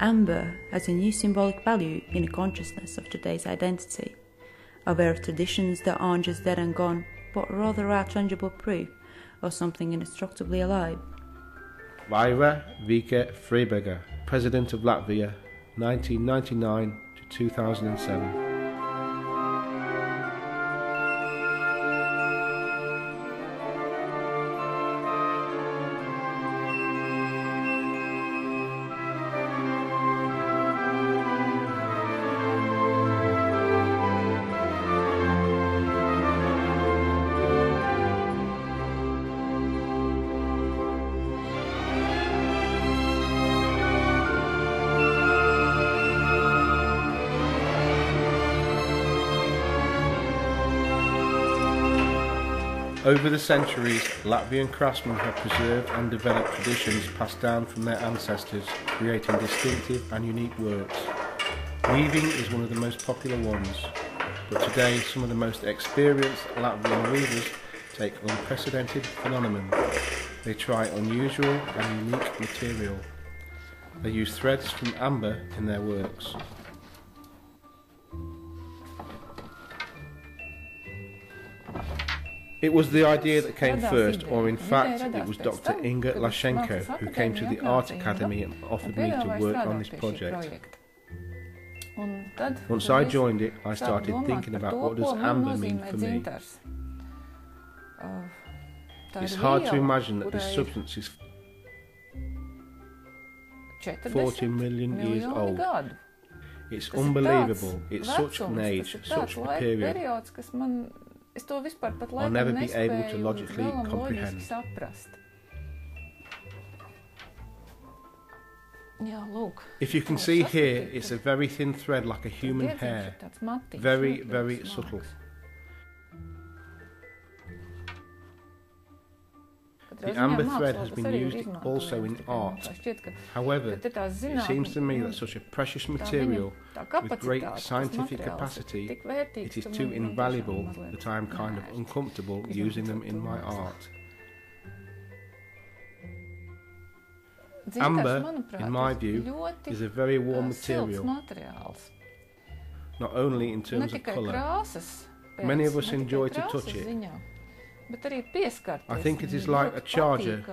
amber has a new symbolic value in the consciousness of today's identity, aware of traditions that aren't just dead and gone, but rather are tangible proof of something indestructibly alive. Vaira Vika Freiberger, President of Latvia, 1999 to 2007. Over the centuries, Latvian craftsmen have preserved and developed traditions passed down from their ancestors, creating distinctive and unique works. Weaving is one of the most popular ones, but today some of the most experienced Latvian weavers take unprecedented phenomenon. They try unusual and unique material. They use threads from amber in their works. It was the idea that came first, or in fact it was Dr. Inga Lashenko who came to the Art Academy and offered me to work on this project. Once I joined it, I started thinking about what does amber mean for me. It's hard to imagine that this substance is 40 million years old. It's unbelievable, it's such an age, such a period. I'll never be able to logically comprehend. If you can see here, it's a very thin thread like a human hair, very, very subtle. The amber thread has been used also in art. However, it seems to me that such a precious material with great scientific capacity, it is too invaluable that I am kind of uncomfortable using them in my art. Amber, in my view, is a very warm material, not only in terms of colour. Many of us enjoy to touch it. I think it is like a charger,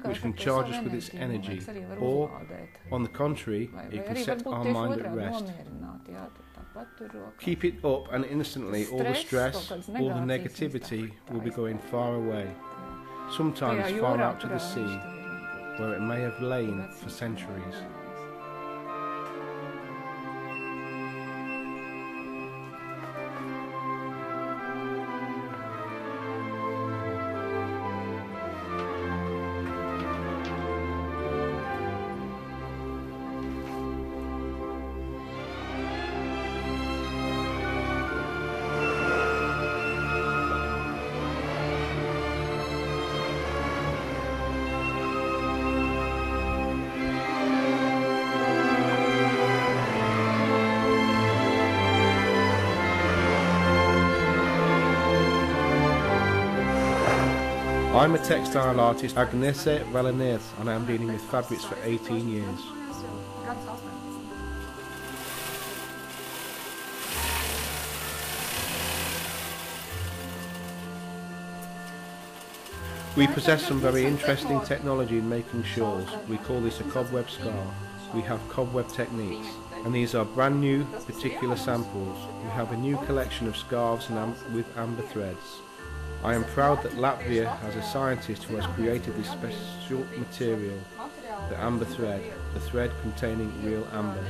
which can charge us with its energy, or, on the contrary, it can set our mind at rest. Keep it up and instantly all the stress, all the negativity will be going far away, sometimes far out to the sea, where it may have lain for centuries. I'm a textile artist, Agnese Valaneth, and I'm dealing with fabrics for 18 years. We possess some very interesting technology in making shawls. We call this a cobweb scarf. We have cobweb techniques, and these are brand new particular samples. We have a new collection of scarves with amber threads. I am proud that Latvia has a scientist who has created this special material, the amber thread, the thread containing real amber.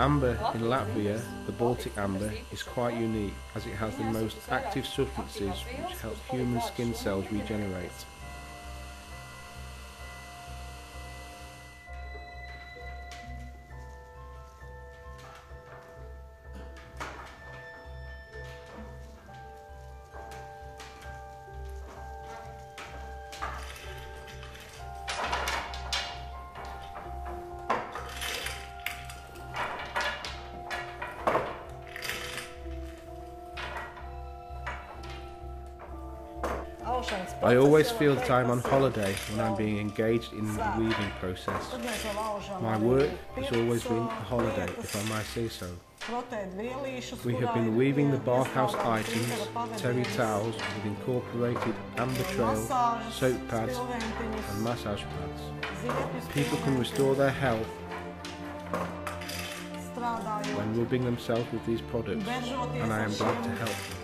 Amber in Latvia, the Baltic amber, is quite unique as it has the most active substances which help human skin cells regenerate. I always feel that I'm on holiday when I'm being engaged in the weaving process. My work has always been a holiday, if I might say so. We have been weaving the bathhouse items, terry towels with incorporated amber trail, soap pads and massage pads. People can restore their health when rubbing themselves with these products, and I am glad to help them.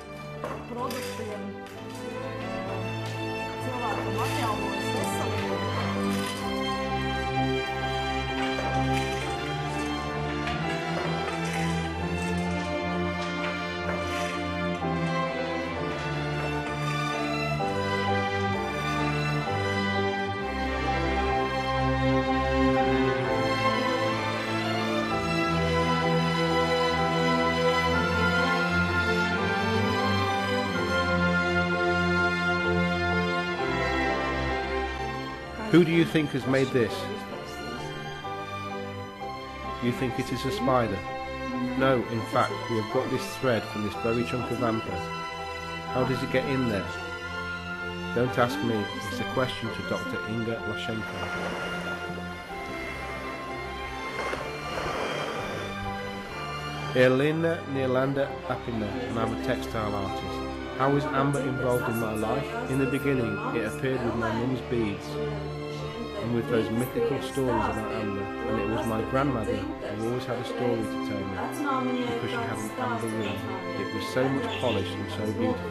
Who do you think has made this? You think it is a spider? No, in fact, we have got this thread from this very chunk of amber. How does it get in there? Don't ask me, it's a question to Dr. Inga Lashenko. Elena Nirlanda Apina, and I'm a textile artist. How is amber involved in my life? In the beginning, it appeared with my mum's beads and with those mythical stories about amber, and it was my grandmother who always had a story to tell me because she had an amber ring. It was so much polished and so beautiful,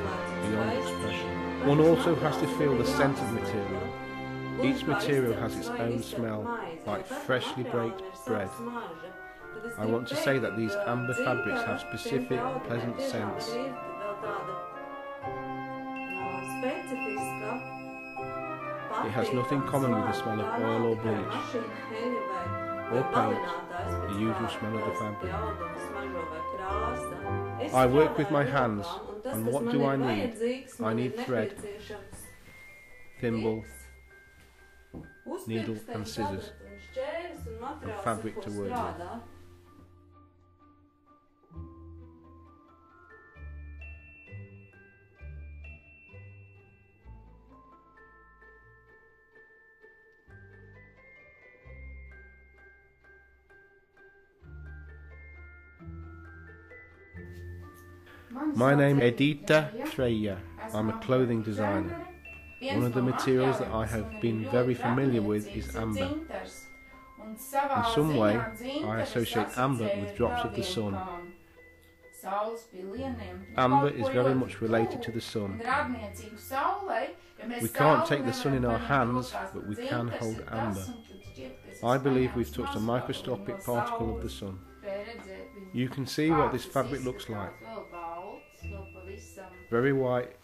beyond expression. One also has to feel the scent of material. Each material has its own smell, like freshly baked bread. I want to say that these amber fabrics have specific, pleasant scents. It has nothing common with the smell of oil or bleach, or paint, the usual smell of the fabric. I work with my hands, and what do I need? I need thread, thimble, needle and scissors, and fabric to work with. My name is Edita Treya. I'm a clothing designer. One of the materials that I have been very familiar with is amber. In some way, I associate amber with drops of the sun. Amber is very much related to the sun. We can't take the sun in our hands, but we can hold amber. I believe we've touched a microscopic particle of the sun. You can see what this fabric looks like. Very white,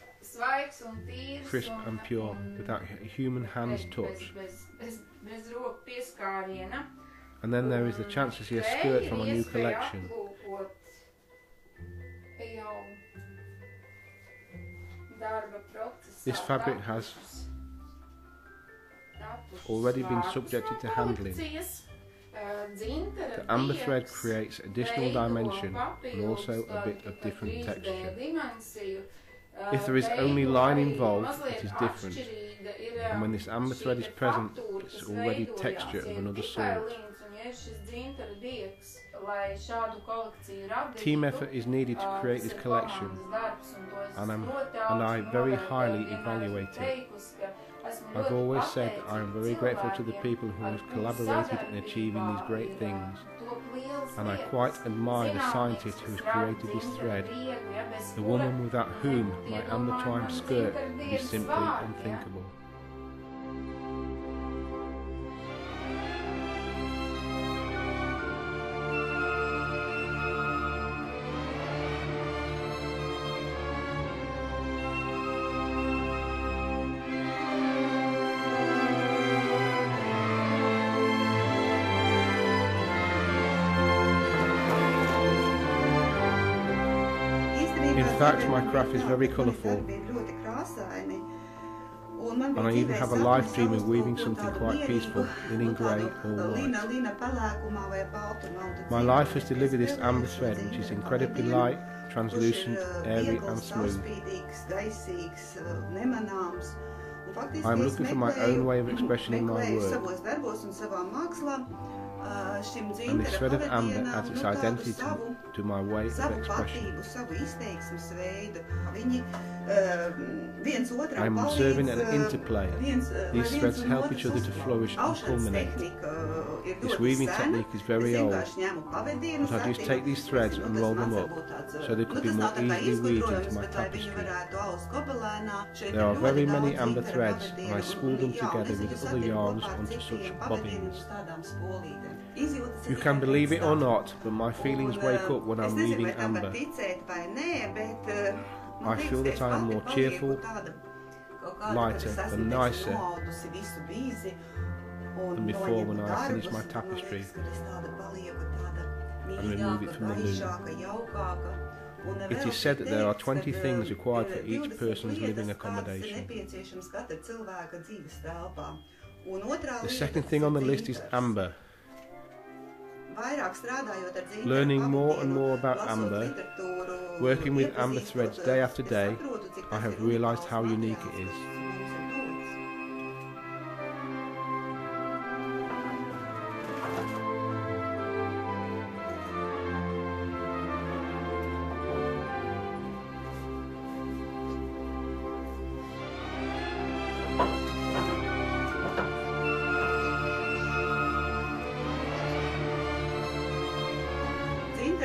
crisp and pure, without a human hand's touch. And then there is the chance to see a skirt from a new collection. This fabric has already been subjected to handling. The amber thread creates additional dimension and also a bit of different texture. If there is only line involved, it is different, and when this amber thread is present, it's already texture of another sort. Team effort is needed to create this collection, and I very highly evaluate it. I've always said that I am very grateful to the people who have collaborated in achieving these great things, and I quite admire the scientist who has created this thread, the woman without whom my amber twine skirt would be simply unthinkable. In fact, my craft is very colourful, and I even have a life dream of weaving something quite peaceful, linen grey or white. My life has delivered this amber thread, which is incredibly light, translucent, airy and smooth. I am looking for my own way of expressing my work, and this thread of amber adds its identity to my way of expression. I am observing an interplay. These threads help each other to flourish and culminate. This weaving technique is very old, but I just take these threads and roll them up so they could be more easily weaved into my tapestry. There are very many amber threads, and I spool them together with other yarns onto such bobbins. You can believe it or not, but my feelings wake up when I'm weaving amber. I feel that I am more cheerful, lighter and nicer than before when I finish my tapestry and remove it from the loom. It is said that there are 20 things required for each person's living accommodation. The second thing on the list is amber. Learning more and more about amber, working with amber threads day after day, I have realised how unique it is.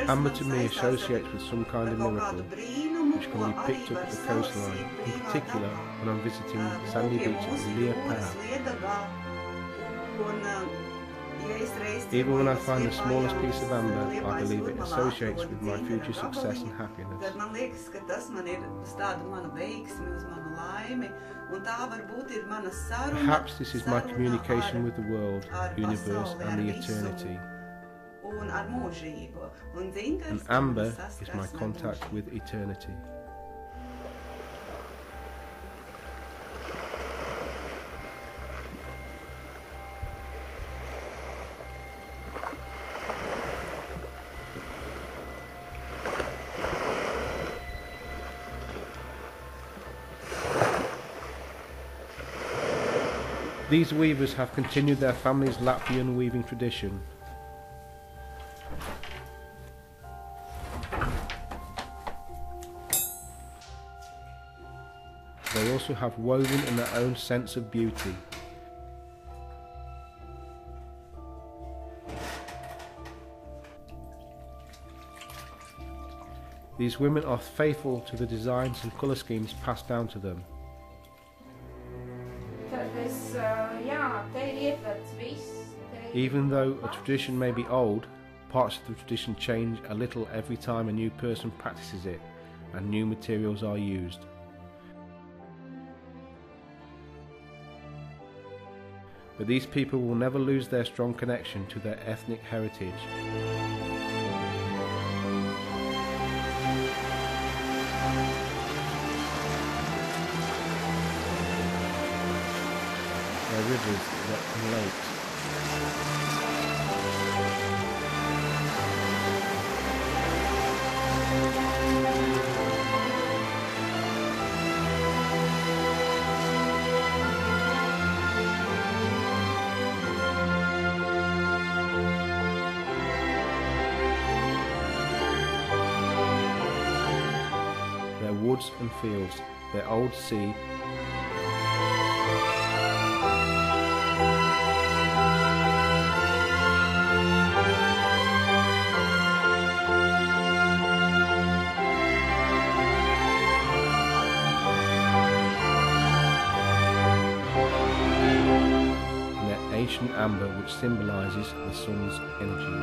Amber to me associates with some kind of miracle, which can be picked up at the coastline, in particular when I'm visiting sandy beaches in Lier Pau. Even when I find the smallest piece of amber, I believe it associates with my future success and happiness. Perhaps this is my communication with the world, universe and the eternity. And amber is my contact with eternity. These weavers have continued their family's Latvian weaving tradition. They also have woven in their own sense of beauty. These women are faithful to the designs and colour schemes passed down to them. Even though a tradition may be old, parts of the tradition change a little every time a new person practices it and new materials are used. But these people will never lose their strong connection to their ethnic heritage. Their rivers and lakes. Their woods and fields, their old sea, and their ancient amber which symbolises the sun's energy.